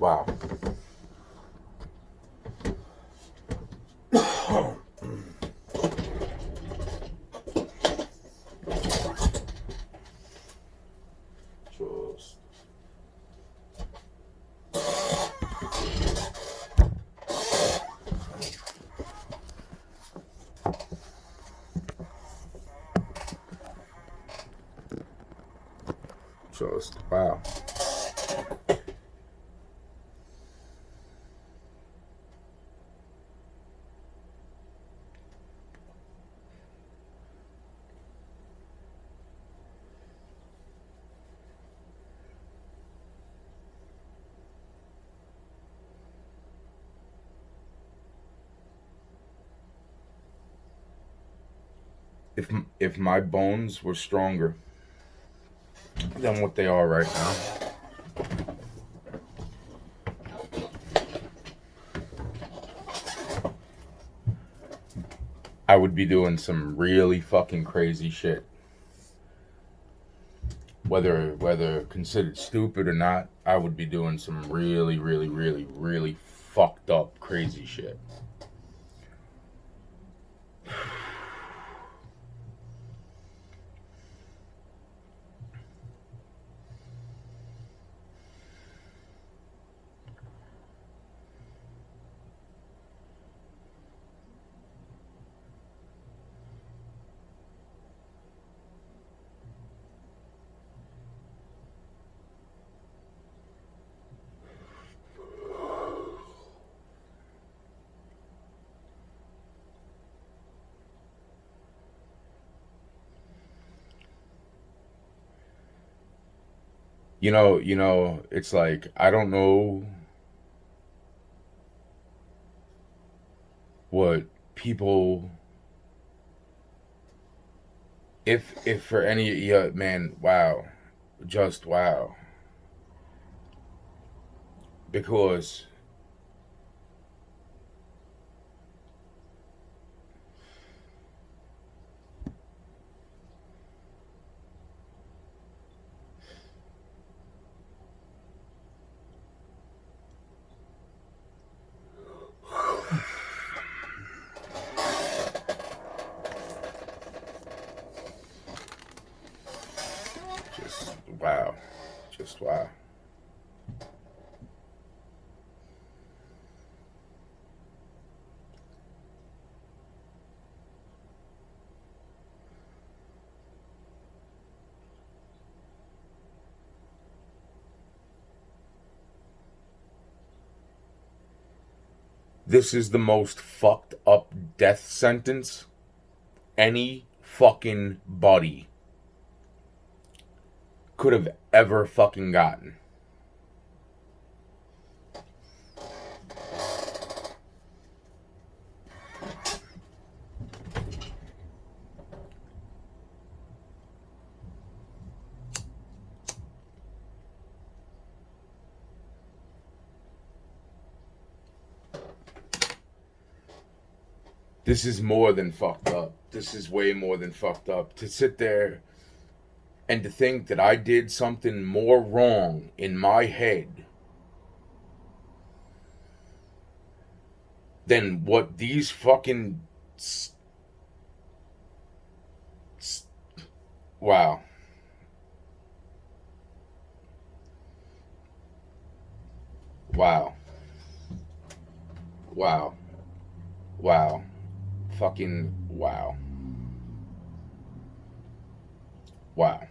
Wow. Just wow. If if my bones were stronger than what they are right now, I would be doing some really fucking crazy shit. Whether considered stupid or not, I would be doing some really, really, really, really fucked up crazy shit. It's like I don't know what people if for any yeah, man, wow. Just wow. Because just wow. Just wow. This is the most fucked up death sentence any fucking body could have ever fucking gotten. This is more than fucked up. This is way more than fucked up. To sit there and to think that I did something more wrong in my head than what these fucking. Wow. Wow. Wow. Wow. Fucking wow. Wow.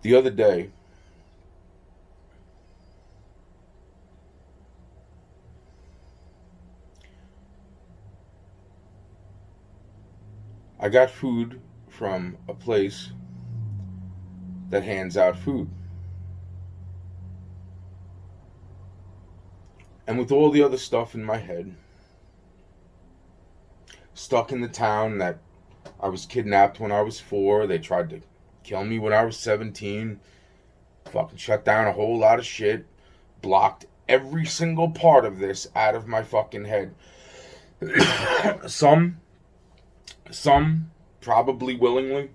The other day, I got food from a place that hands out food. And with all the other stuff in my head, stuck in the town that I was kidnapped when I was 4, they tried to kill me when I was 17, Fucking shut down a whole lot of shit. Blocked every single part of this out of my fucking head. some probably willingly,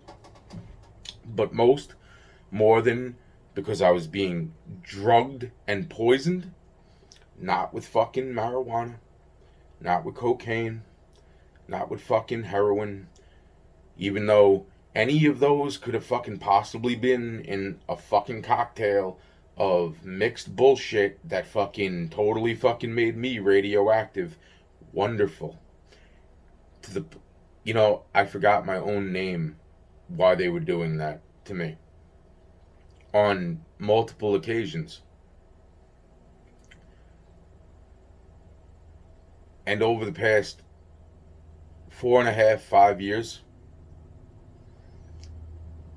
but most more than because I was being drugged and poisoned. Not with fucking marijuana, not with cocaine, not with fucking heroin, even though any of those could have fucking possibly been in a fucking cocktail of mixed bullshit that fucking totally fucking made me radioactive. Wonderful. To the, I forgot my own name why they were doing that to me on multiple occasions. And over the past 4.5, 5 years,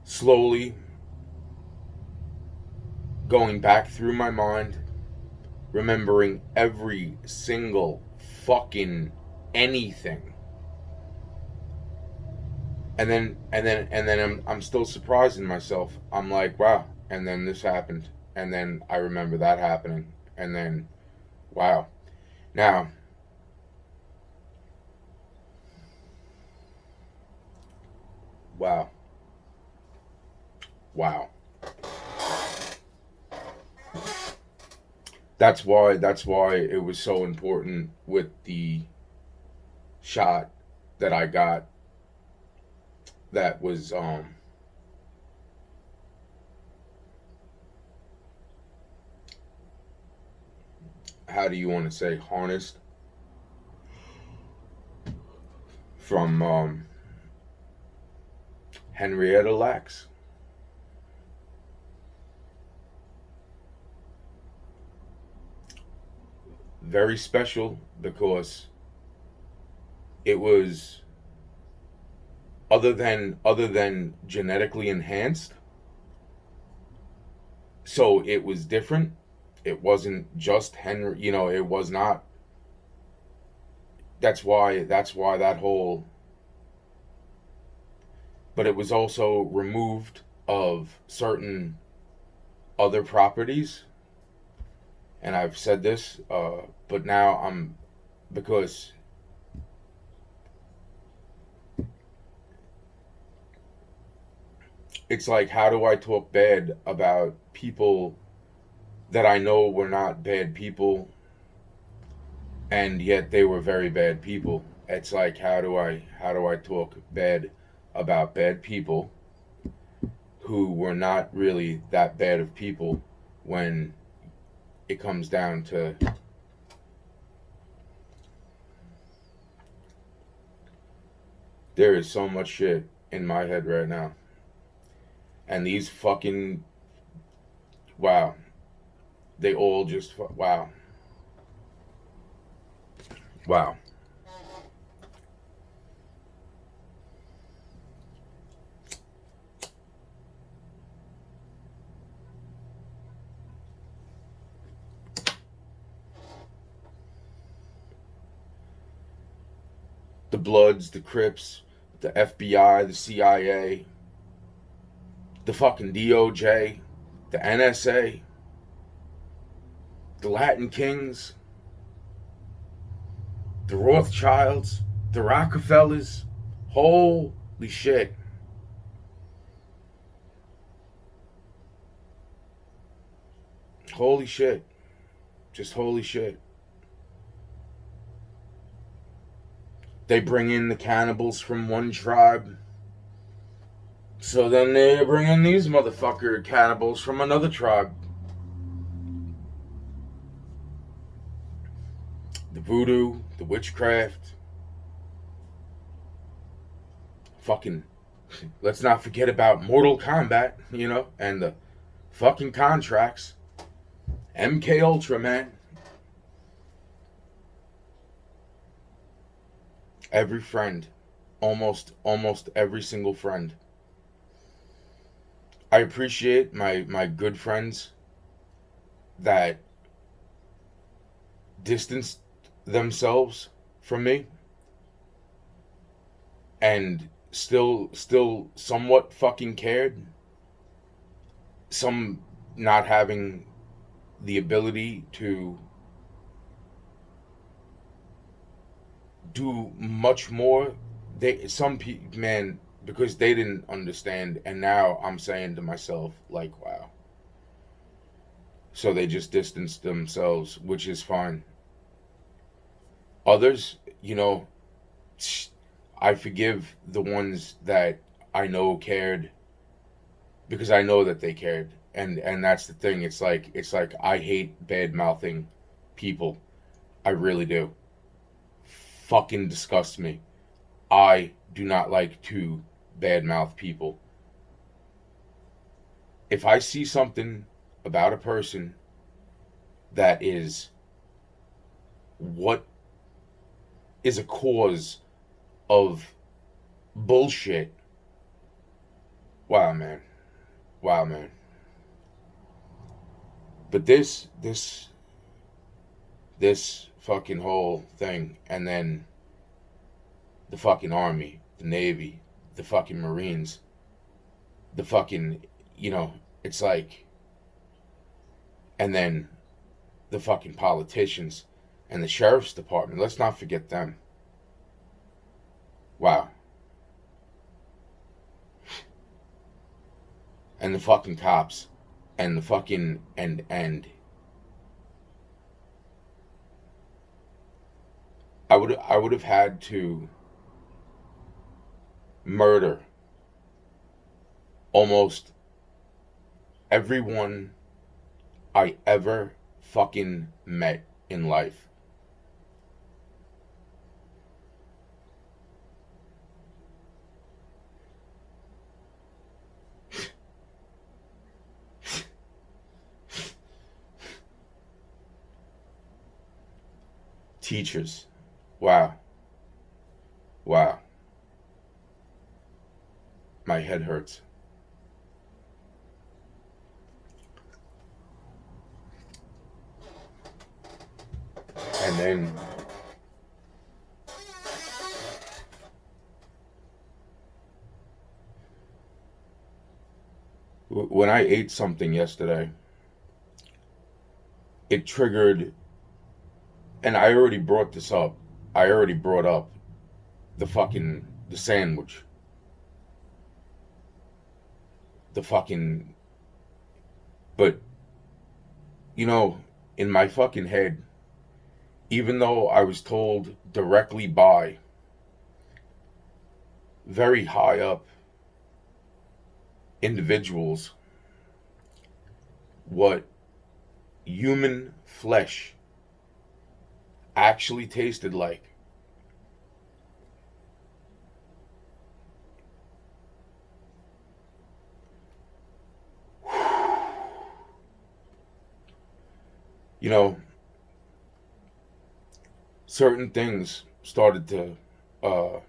slowly going back through my mind, remembering every single fucking anything. And then I'm still surprising myself. I'm like, wow, and then this happened. And then I remember that happening. And then wow. Now, wow. Wow. That's why it was so important with the shot that I got that was how do you want to say, harnessed from Henrietta Lacks. Very special because it was other than genetically enhanced. So it was different. It wasn't just Henry, it was not. That's why that whole, but it was also removed of certain other properties. And I've said this, but now because it's like, how do I talk bad about people that I know were not bad people, and yet they were very bad people? It's like, how do I talk bad about bad people who were not really that bad of people when it comes down to there is so much shit in my head right now. And these fucking, wow, they all just, wow. Wow. The Bloods, the Crips, the FBI, the CIA, the fucking DOJ, the NSA, the Latin Kings, the Rothschilds, the Rockefellers. Holy shit. Holy shit. Just holy shit. They bring in the cannibals from one tribe. So then they bring in these motherfucker cannibals from another tribe. The voodoo, the witchcraft. Fucking, let's not forget about Mortal Kombat, and the fucking contracts. MK Ultra, man. Every friend, almost every single friend. I appreciate my good friends that distanced themselves from me and still somewhat fucking cared. Some not having the ability to do much more. Some people, man, because they didn't understand, and now I'm saying to myself, like, wow. So they just distanced themselves, which is fine. Others, I forgive the ones that I know cared, because I know that they cared, and that's the thing. It's like I hate bad mouthing people. I really do. Fucking disgusts me. I do not like to badmouth people. If I see something about a person that is what is a cause of bullshit, wow, man. Wow, man. But this fucking whole thing, and then the fucking army, the navy, the fucking marines, the fucking, it's like, and then the fucking politicians and the sheriff's department. Let's not forget them. Wow. And the fucking cops and the fucking and I would have had to murder almost everyone I ever fucking met in life. Teachers. Wow. Wow. My head hurts. And then when I ate something yesterday, it triggered, and I already brought this up. I already brought up the sandwich. The fucking, but, you know, in my fucking head, even though I was told directly by very high up individuals what human flesh actually tasted like. You know, certain things started to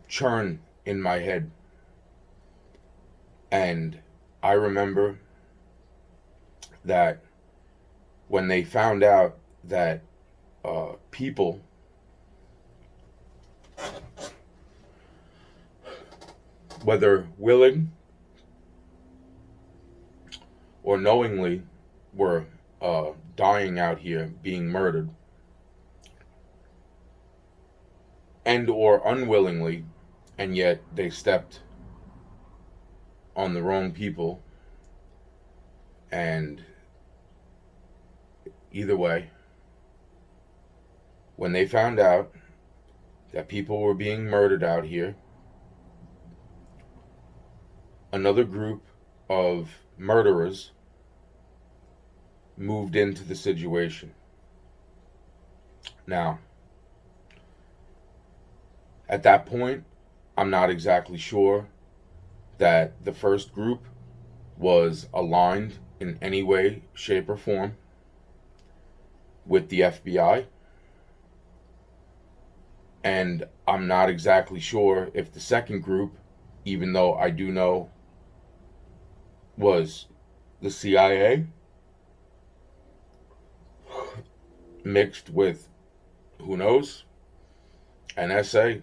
churn in my head. And I remember that when they found out that people, whether willing or knowingly, were dying out here, being murdered, and or unwillingly, and yet they stepped on the wrong people, and either way, when they found out that people were being murdered out here, another group of murderers moved into the situation. Now, at that point, I'm not exactly sure that the first group was aligned in any way, shape, or form with the FBI. And I'm not exactly sure if the second group, even though I do know was the CIA mixed with, who knows, NSA.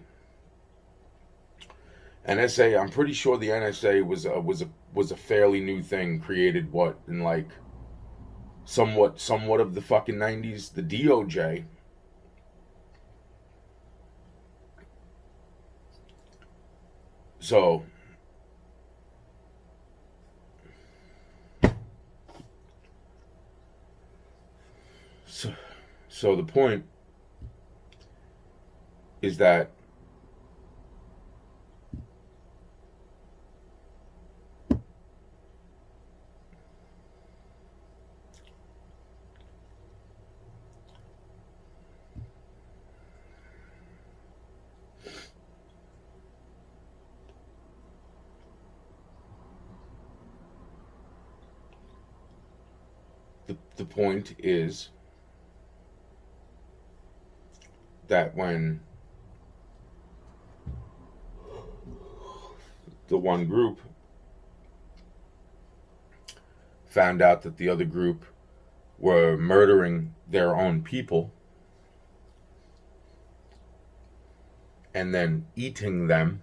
NSA. I'm pretty sure the NSA was a fairly new thing, created what in like somewhat of the fucking 90s. The DOJ. So so so the point is that the point is that when the one group found out that the other group were murdering their own people and then eating them,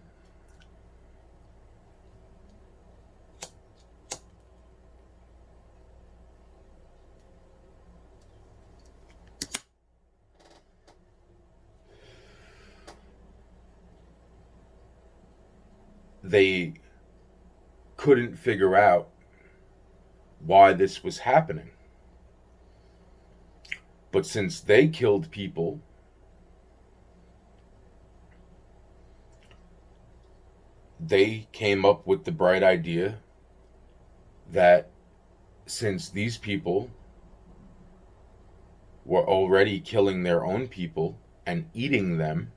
they couldn't figure out why this was happening. But since they killed people, they came up with the bright idea that since these people were already killing their own people and eating them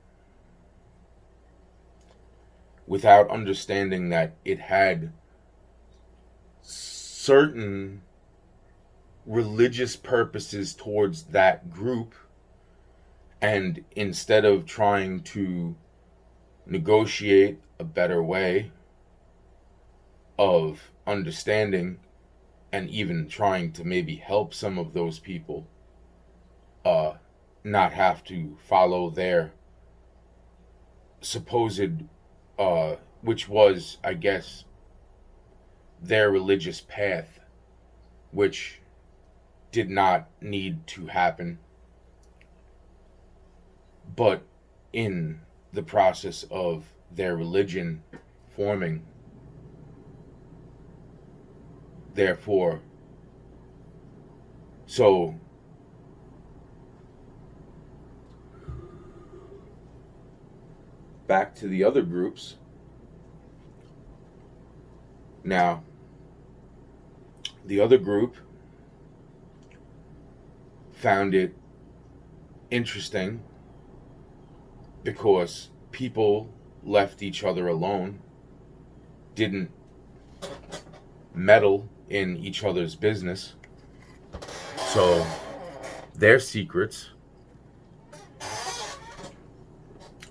without understanding that it had certain religious purposes towards that group, and instead of trying to negotiate a better way of understanding and even trying to maybe help some of those people not have to follow their supposed which was, I guess, their religious path, which did not need to happen, but in the process of their religion forming, therefore, so back to the other groups. Now, the other group found it interesting because people left each other alone, didn't meddle in each other's business. So their secrets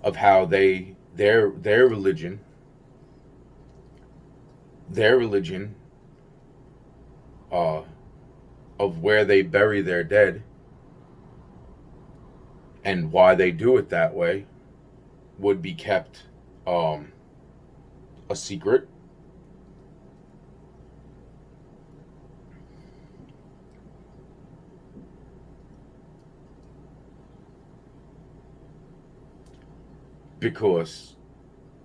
of how their religion of where they bury their dead and why they do it that way would be kept a secret. Because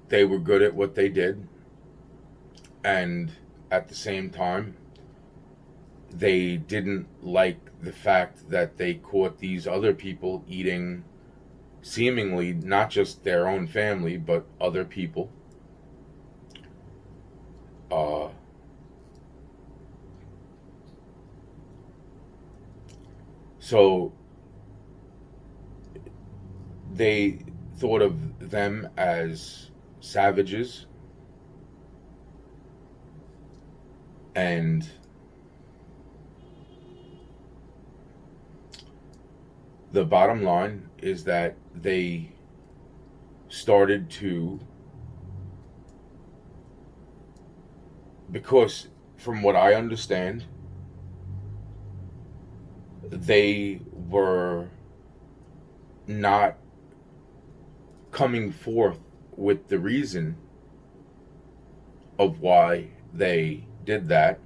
they were good at what they did, and at the same time, they didn't like the fact that they caught these other people eating seemingly not just their own family, but other people. So they thought of them as savages, and the bottom line is that they started to, because from what I understand, they were not coming forth with the reason of why they did that.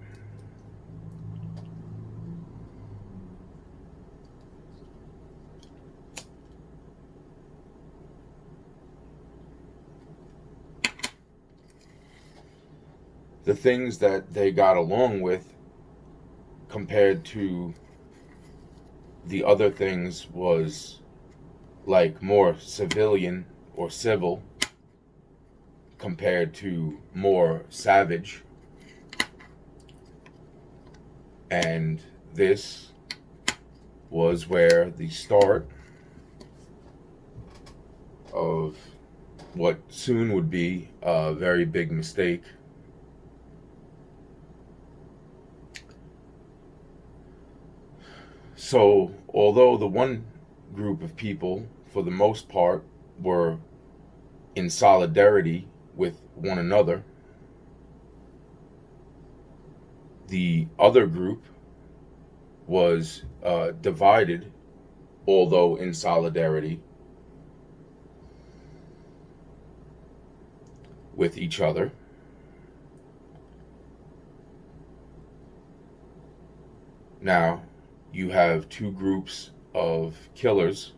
The things that they got along with compared to the other things was like more civilian or civil compared to more savage. And this was where the start of what soon would be a very big mistake. So, although the one group of people, for the most part, were in solidarity with one another, the other group was divided, although in solidarity with each other. Now, you have two groups of killers,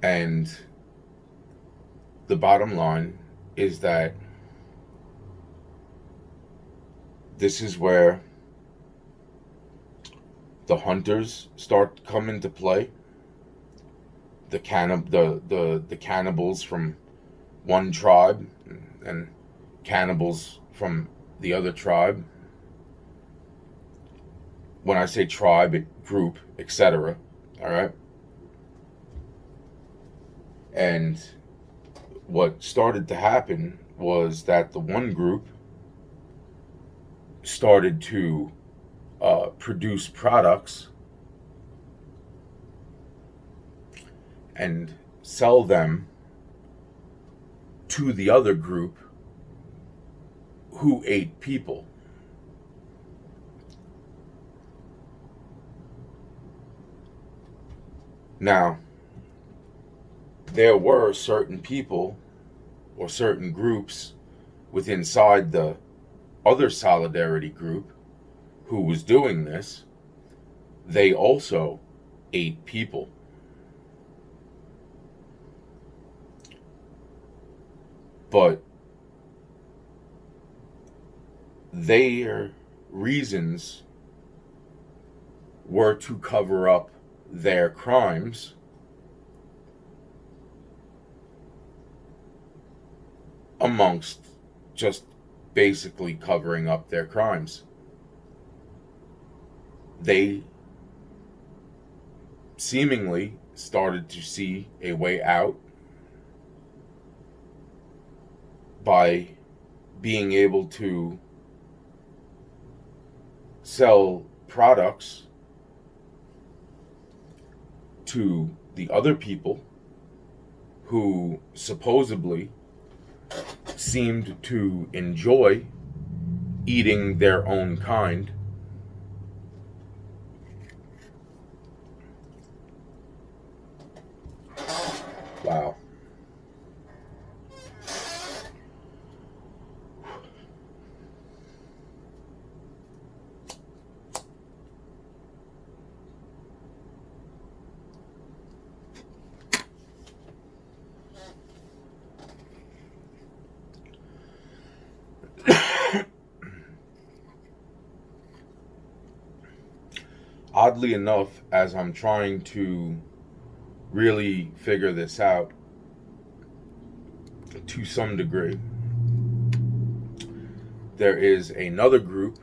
and the bottom line is that this is where the hunters start to come into play. The cannibals from one tribe and cannibals from the other tribe. When I say tribe, group, etc. All right. And what started to happen was that the one group started to produce products and sell them to the other group who ate people. Now, there were certain people or certain groups within inside the other solidarity group who was doing this. They also ate people. But their reasons were to cover up their crimes amongst just basically covering up their crimes. They seemingly started to see a way out by being able to sell products to the other people who supposedly seemed to enjoy eating their own kind. Wow. Oddly enough, as I'm trying to really figure this out to some degree, there is another group,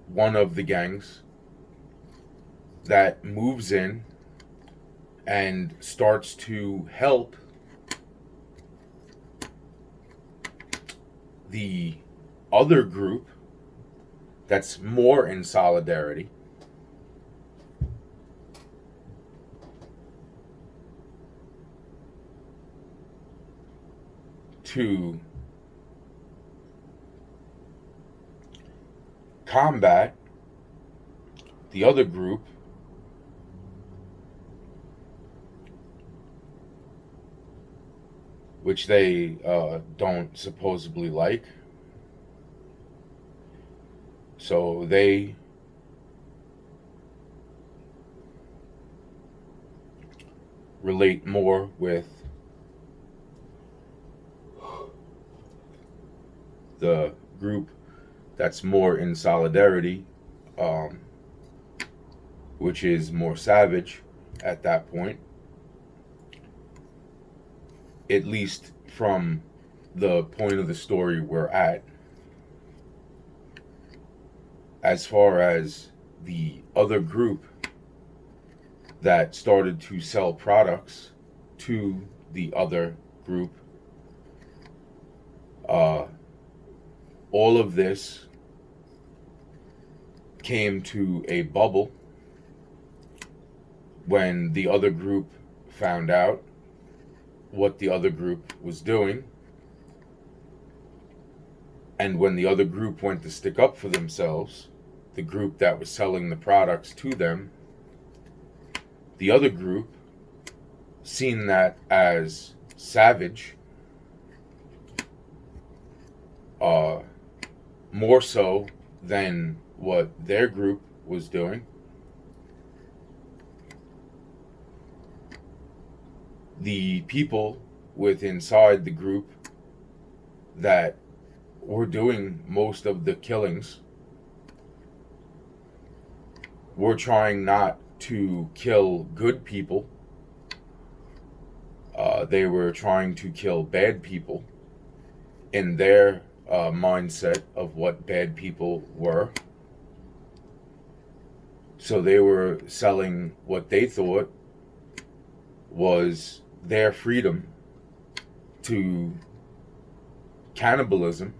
one of the gangs, that moves in and starts to help the other group that's more in solidarity to combat the other group which they don't supposedly like. So they relate more with the group that's more in solidarity, um, which is more savage at that point, at least from the point of the story we're at. As far as the other group that started to sell products to the other group, all of this came to a bubble when the other group found out what the other group was doing. And when the other group went to stick up for themselves, the group that was selling the products to them, the other group, seen that as savage, more so than what their group was doing. The people inside the group that were doing most of the killings were trying not to kill good people. They were trying to kill bad people in their mindset of what bad people were. So they were selling what they thought was their freedom to cannibalism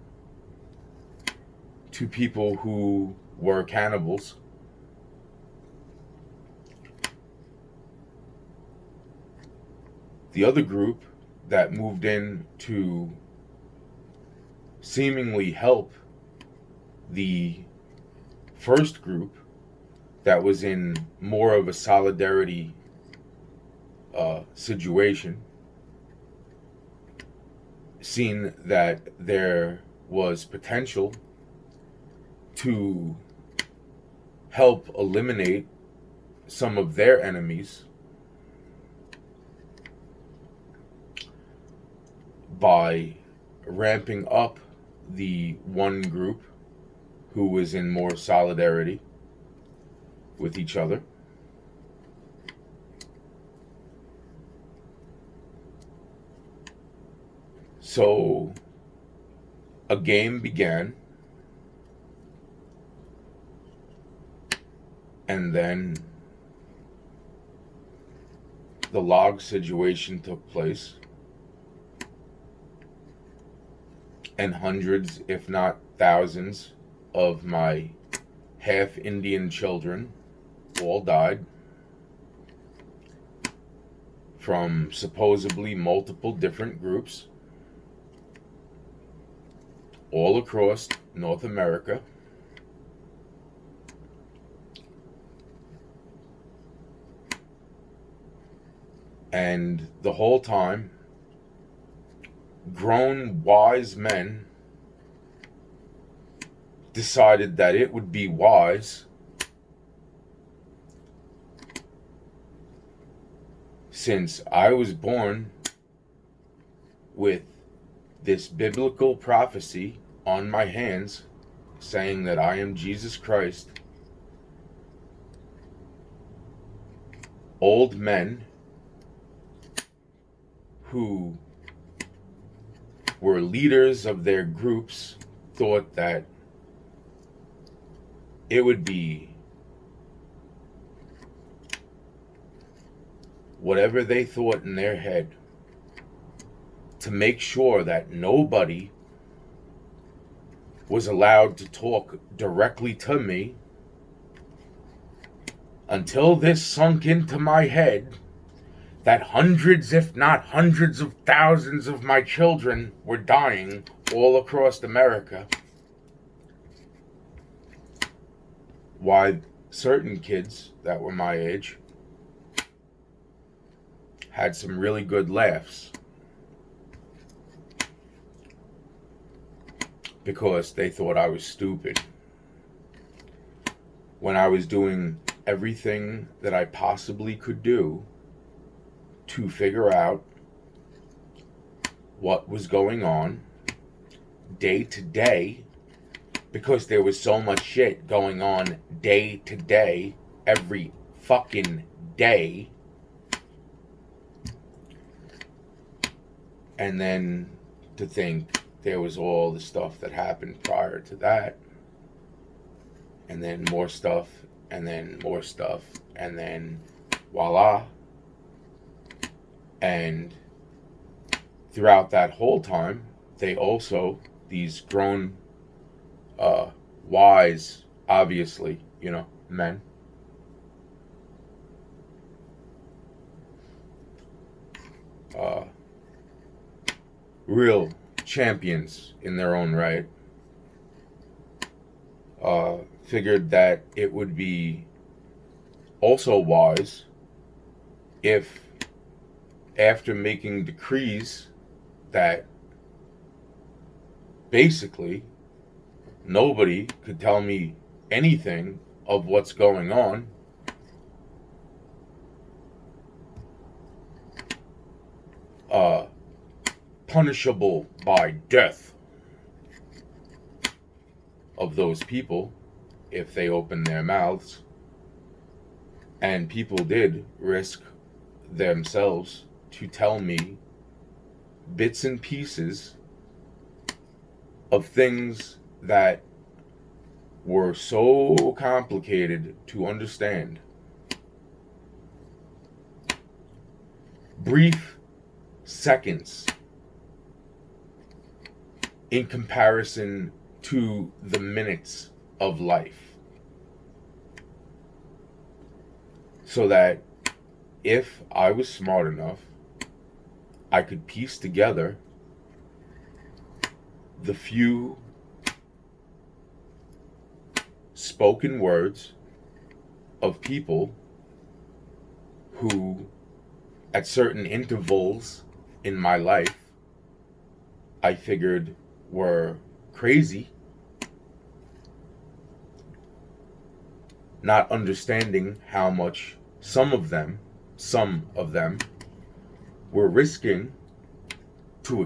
to people who were cannibals. The other group that moved in to seemingly help the first group that was in more of a solidarity situation, seen that there was potential to help eliminate some of their enemies by ramping up the one group who was in more solidarity with each other. So a game began, and then the log situation took place, and hundreds, if not thousands, of my half Indian children all died from supposedly multiple different groups all across North America. And the whole time, grown, wise men decided that it would be wise, since I was born with this biblical prophecy on my hands saying that I am Jesus Christ. Old men who were leaders of their groups thought that it would be whatever they thought in their head to make sure that nobody was allowed to talk directly to me until this sunk into my head that hundreds, if not hundreds of thousands of my children were dying all across America. Why certain kids that were my age had some really good laughs. because they thought I was stupid. When I was doing everything that I possibly could do to figure out what was going on day to day, because there was so much shit going on day to day, every fucking day. And then to think there was all the stuff that happened prior to that, and then more stuff, and then more stuff, and then voila. And throughout that whole time, they also, these grown, wise, obviously, men, real champions in their own right, figured that it would be also wise if, after making decrees that basically nobody could tell me anything of what's going on, punishable by death of those people if they opened their mouths. And people did risk themselves to tell me bits and pieces of things that were so complicated to understand. Brief seconds in comparison to the minutes of life. So that if I was smart enough, I could piece together the few spoken words of people who, at certain intervals in my life, I figured were crazy, not understanding how much some of them were risking